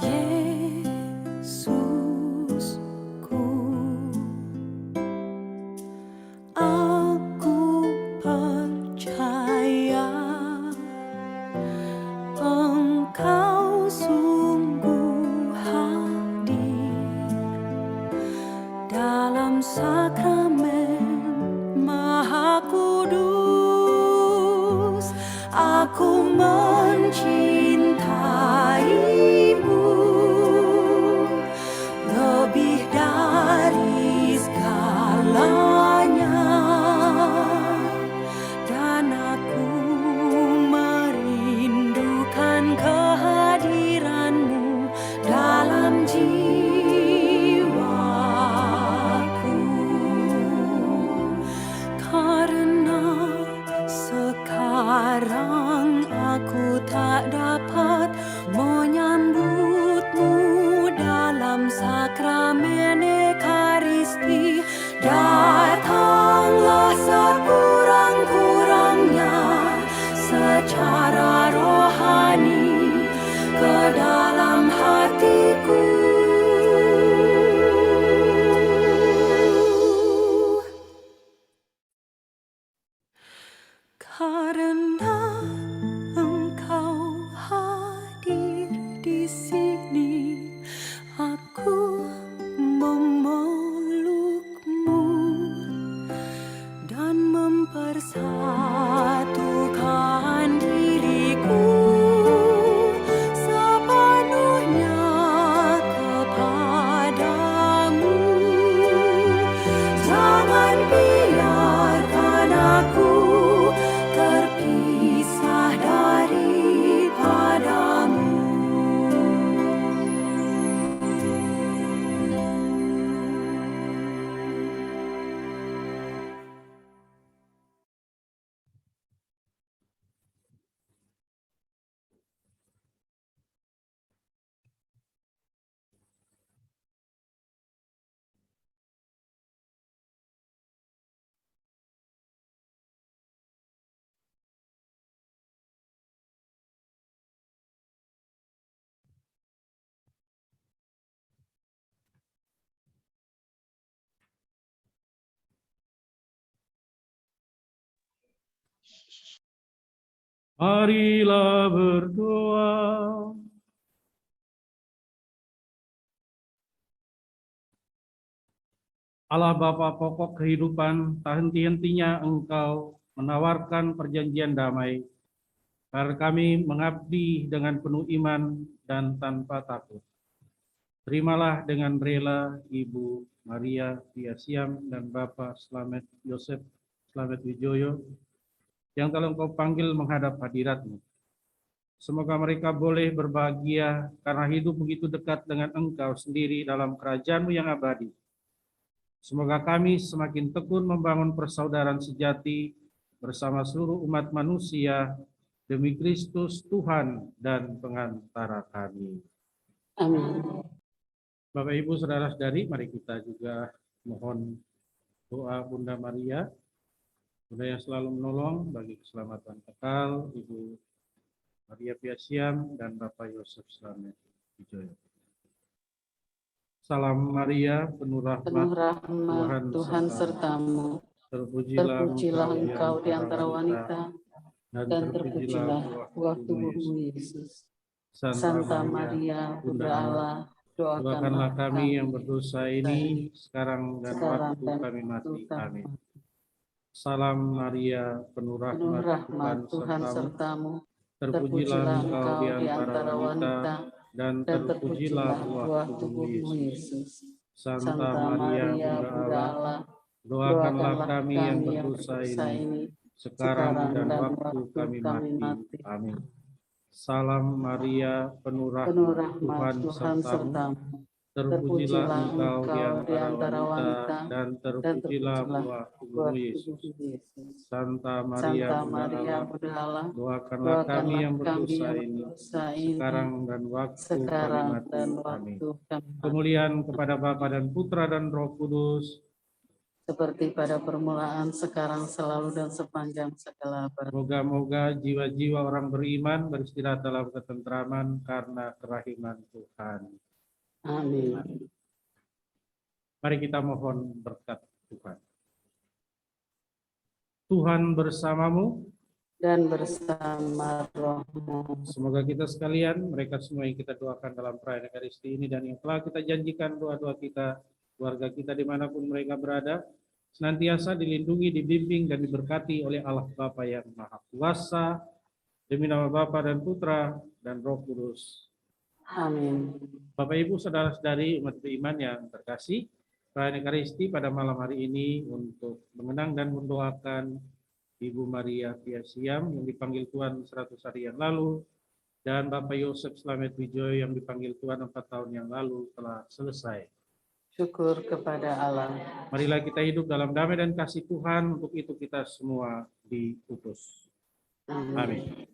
Yesusku, aku percaya Engkau sungguh hadir dalam sakramen Maha Kudus. Aku mencintaimu lebih dari segalanya, dan aku merindukan kehadiranmu dalam jiwaku. Karena sekarang aku tak dapat menyambutmu dalam sakramen Ekaristi, datanglah sekurang-kurangnya secara rohani ke dalam hatiku. Karena Engkau hadir di sini, aku memelukmu dan mempersatukan diriku sepenuhnya kepadamu. Jangan biarkan aku terpisah daripadamu. Marilah berdoa. Allah Bapa pokok kehidupan, tak henti-hentinya Engkau menawarkan perjanjian damai, agar kami mengabdi dengan penuh iman dan tanpa takut. Terimalah dengan rela Ibu Maria Piasiam dan Bapak Slamet Yosef Slamet Wijoyo yang telah Engkau panggil menghadap hadirat-Mu. Semoga mereka boleh berbahagia karena hidup begitu dekat dengan Engkau sendiri dalam kerajaan-Mu yang abadi. Semoga kami semakin tekun membangun persaudaraan sejati bersama seluruh umat manusia demi Kristus Tuhan dan pengantara kami. Amin. Bapak Ibu saudara-saudari, mari kita juga mohon doa Bunda Maria, Bunda yang selalu menolong bagi keselamatan kekal Ibu Maria Piasiam dan Bapak Yosef Slamet Wijoyo. Salam Maria, penuh rahmat, Tuhan sertamu. Terpujilah engkau di antara wanita, dan terpujilah buah tubuhmu Yesus. Santa Maria, Bunda Allah, doakanlah kami yang berdosa ini sekarang dan sekarang waktu dan kami mati. waktu Amin. Salam Maria, penuh penuh rahmat, rahmat, Tuhan Tuhan sertamu. sertamu. Terpujilah engkau di antara wanita, dan dan terpujilah buah tubuhmu Yesus. Santa Maria, Bunda Allah, doakanlah kami yang berdosa ini sekarang dan waktu kami mati. Amin. Salam Maria, penuh Penuh rahmat, rahmat, Tuhan Tuhan sertamu. sertamu. Terpujilah engkau di di antara wanita, dan terpujilah buah buah tubuhmu tubuhmu Yesus. Yesus. Santa Maria, Santa Bunda Maria, Allah, Bunda Allah, doakanlah kami yang berdosa yang ini berdosa ini sekarang dan waktu kami sekarang mati. dan Amin. waktu kami mati. Kemuliaan kepada Bapa dan Putra dan Roh Kudus, Seperti pada permulaan, sekarang, selalu, dan sepanjang segala abad. moga-moga jiwa-jiwa orang beriman beristirahat dalam ketentraman karena kerahiman Tuhan. Amin. Mari kita mohon berkat Tuhan. Tuhan bersamamu, Dan bersama rohmu. semoga kita sekalian, mereka semua yang kita doakan dalam perayaan Ekaristi ini dan yang telah kita janjikan doa-doa kita, keluarga kita dimanapun mereka berada, senantiasa dilindungi, dibimbing, dan diberkati oleh Allah Bapa yang Maha Kuasa, demi nama Bapa dan Putra dan Roh Kudus. Amin. Bapak Ibu saudara-saudari umat beriman yang terkasih, perayaan Ekaristi pada malam hari ini untuk mengenang dan mendoakan Ibu Maria Pia Siam yang dipanggil Tuhan 100 hari yang lalu, dan Bapak Yosef Slamet Wijoyo yang dipanggil Tuhan 4 tahun yang lalu telah selesai. Syukur kepada Allah. Marilah kita hidup dalam damai dan kasih Tuhan, untuk itu kita semua diutus. Amin.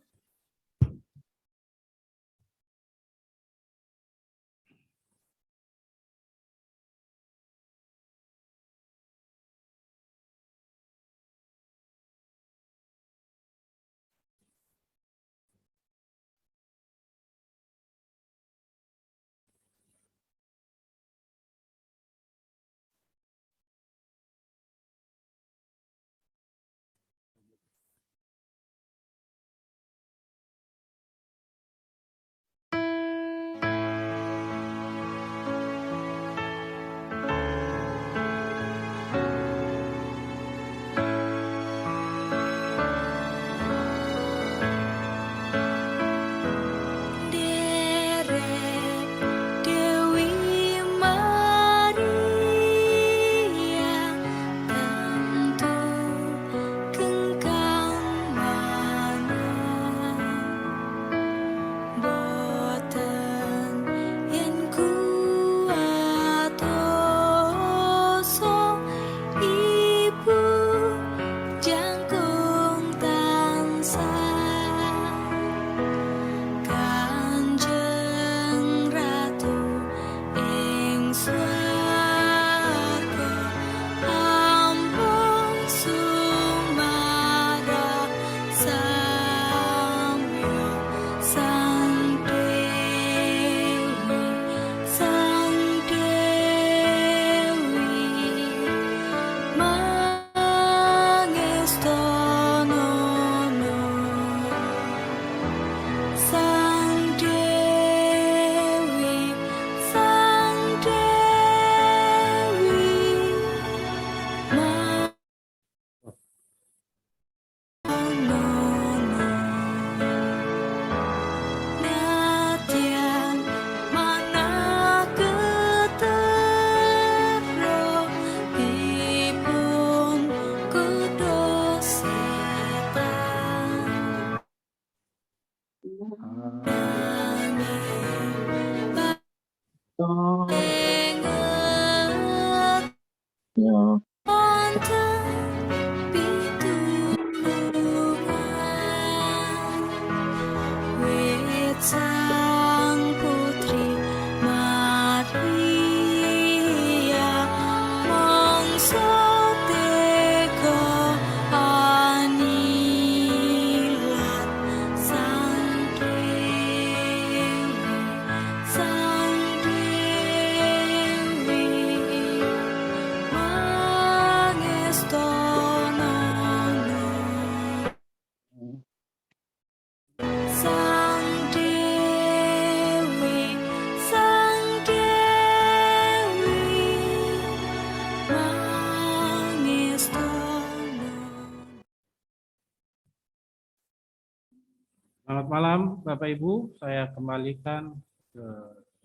Selamat malam Bapak Ibu, saya kembalikan ke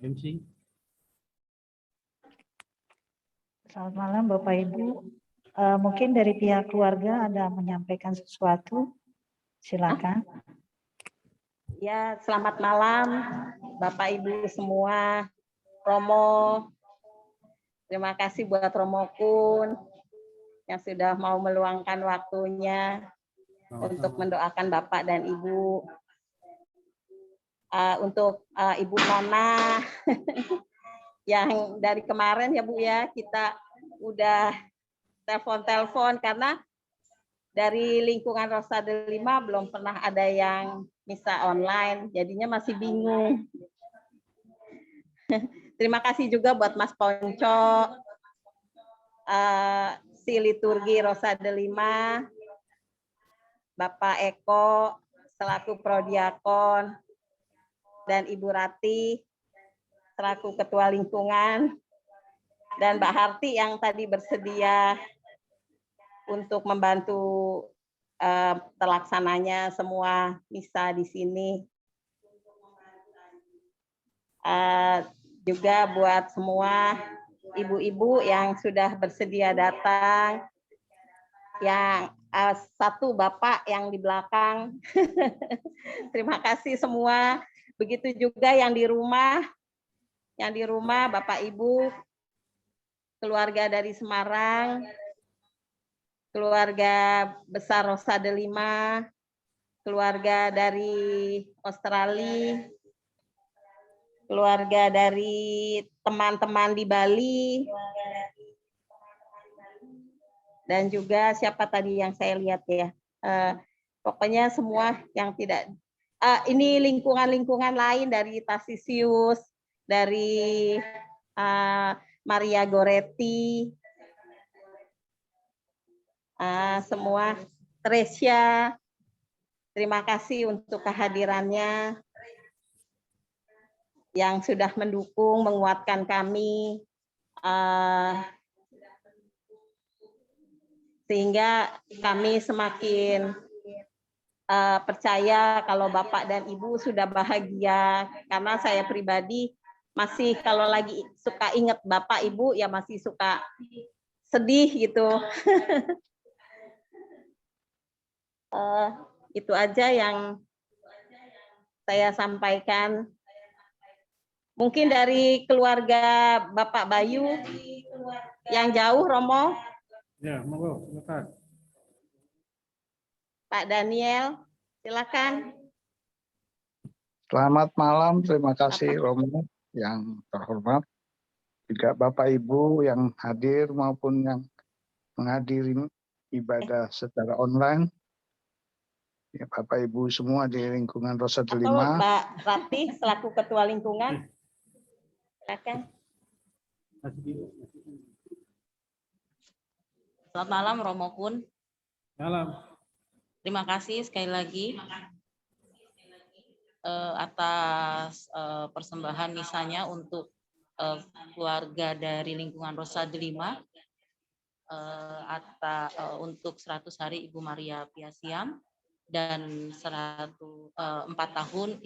MC. Selamat malam Bapak Ibu. Mungkin dari pihak keluarga ada menyampaikan sesuatu. Silakan. Ya, selamat malam Bapak Ibu semua. Romo, terima kasih buat Romo Kun yang sudah mau meluangkan waktunya untuk mendoakan Bapak dan Ibu. Untuk Ibu Nona yang dari kemarin ya Bu ya, kita udah telepon karena dari lingkungan Rosade 5 belum pernah ada yang misa online, jadinya masih bingung. Terima kasih juga buat Mas Ponco, si liturgi Rosade 5, Bapak Eko selaku prodiakon, dan Ibu Rati selaku ketua lingkungan, dan Mbak Harti yang tadi bersedia untuk membantu terlaksananya semua misa di sini. Juga buat semua ibu-ibu yang sudah bersedia datang, yang satu Bapak yang di belakang. Terima kasih semua. Begitu juga yang di rumah Bapak Ibu, keluarga dari Semarang, keluarga besar Rosade 5, keluarga dari Australia, keluarga dari teman-teman di Bali, dan juga siapa tadi yang saya lihat ya, pokoknya semua yang tidak, ini lingkungan-lingkungan lain dari Tasisius, dari Maria Goretti, semua, Tresia, terima kasih untuk kehadirannya yang sudah mendukung, menguatkan kami, sehingga kami semakin percaya kalau Bapak dan Ibu sudah bahagia, karena saya pribadi masih kalau lagi suka ingat Bapak Ibu ya masih suka sedih gitu. Itu aja yang saya sampaikan. Mungkin dari keluarga Bapak Bayu yang jauh, Romo. Ya, monggo, silakan. Pak Daniel, silakan. Selamat malam, terima kasih Romo yang terhormat. Juga Bapak Ibu yang hadir maupun yang menghadiri ibadah secara online. Ya, Bapak Ibu semua di lingkungan Rosade 5. Atau Mbak Rati selaku ketua lingkungan. Silakan. Selamat malam Romo Kun. Malam. Terima kasih sekali lagi atas persembahan misanya untuk keluarga dari lingkungan Rosade 5 untuk 100 hari Ibu Maria Piasiam dan 4 tahun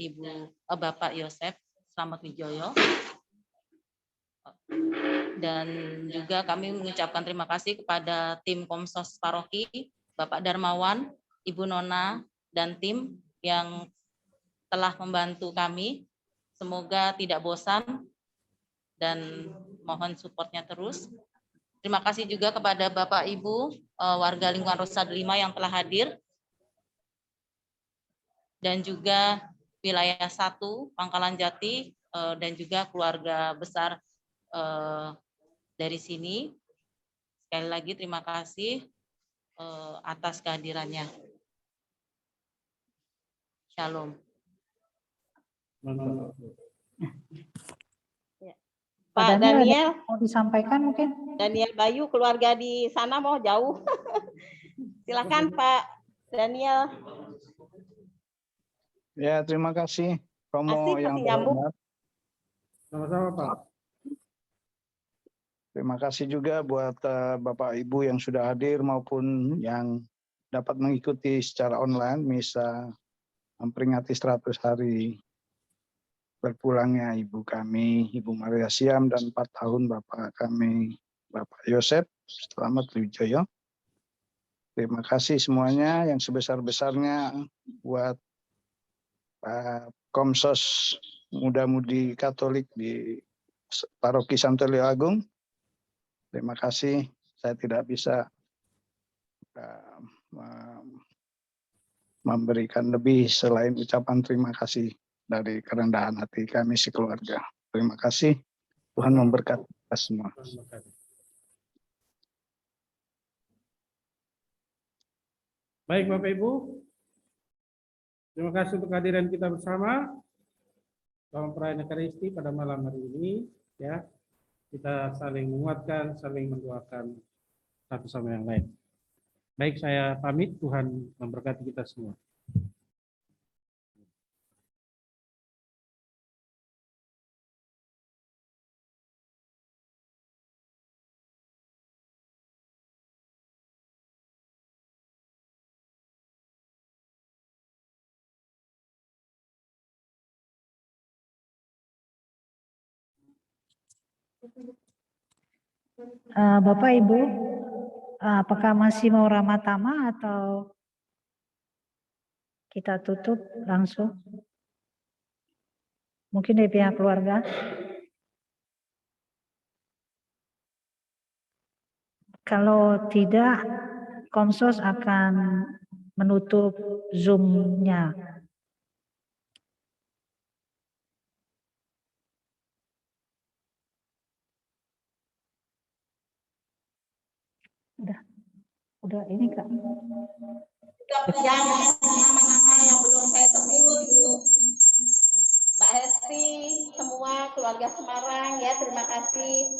Bapak Yosef Slamet Wijoyo. Dan juga kami mengucapkan terima kasih kepada tim Komsos Paroki, Bapak Darmawan, Ibu Nona, dan tim yang telah membantu kami. Semoga tidak bosan dan mohon supportnya terus. Terima kasih juga kepada Bapak Ibu warga lingkungan Rosade 5 yang telah hadir. Dan juga wilayah 1 Pangkalan Jati dan juga keluarga besar dari sini. Sekali lagi terima kasih atas kehadirannya. Shalom. Pak Daniel, mau disampaikan mungkin? Daniel Bayu, keluarga di sana mau jauh. Silakan Pak Daniel. Ya, terima kasih Romo yang terhormat. Sama-sama Pak. Terima kasih juga buat Bapak Ibu yang sudah hadir maupun yang dapat mengikuti secara online misa memperingati 100 hari berpulangnya ibu kami, Ibu Maria Siam, dan 4 tahun Bapak kami, Bapak Yosep Selamat Wijaya. Terima kasih semuanya yang sebesar-besarnya buat Komsos Muda-Mudi Katolik di Paroki Santo Leo Agung. Terima kasih, saya tidak bisa memberikan lebih selain ucapan terima kasih dari kerendahan hati kami sekeluarga. Terima kasih, Tuhan memberkati kita semua. Baik Bapak Ibu, terima kasih untuk kehadiran kita bersama dalam perayaan Ekaristi pada malam hari ini. Ya, kita saling menguatkan, saling mendoakan satu sama yang lain. Baik, saya pamit. Tuhan memberkati kita semua. Bapak Ibu, apakah masih mau ramah tamah atau kita tutup langsung? Mungkin dari pihak keluarga. Kalau tidak, Komsos akan menutup Zoom-nya. Udah ini Kak. Yang nama-nama yang belum saya sebut, Bu. Mbak Hesti, semua keluarga Semarang, ya terima kasih.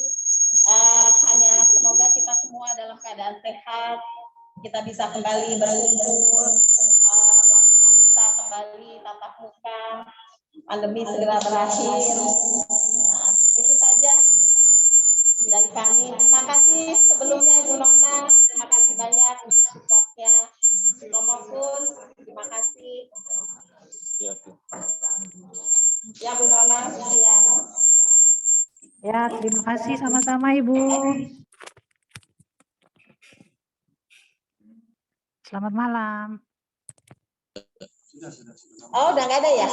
Hanya semoga kita semua dalam keadaan sehat, kita bisa kembali berkumpul, melakukan misa kembali tatap muka, pandemi segera berakhir. Itu saja dari kami. Terima kasih sebelumnya Ibu Nona, terima kasih banyak untuk supportnya. Romo pun terima kasih. Ya Bu Nona, ya. Ya, terima kasih sama-sama Ibu. Selamat malam. Oh, udah nggak ada ya?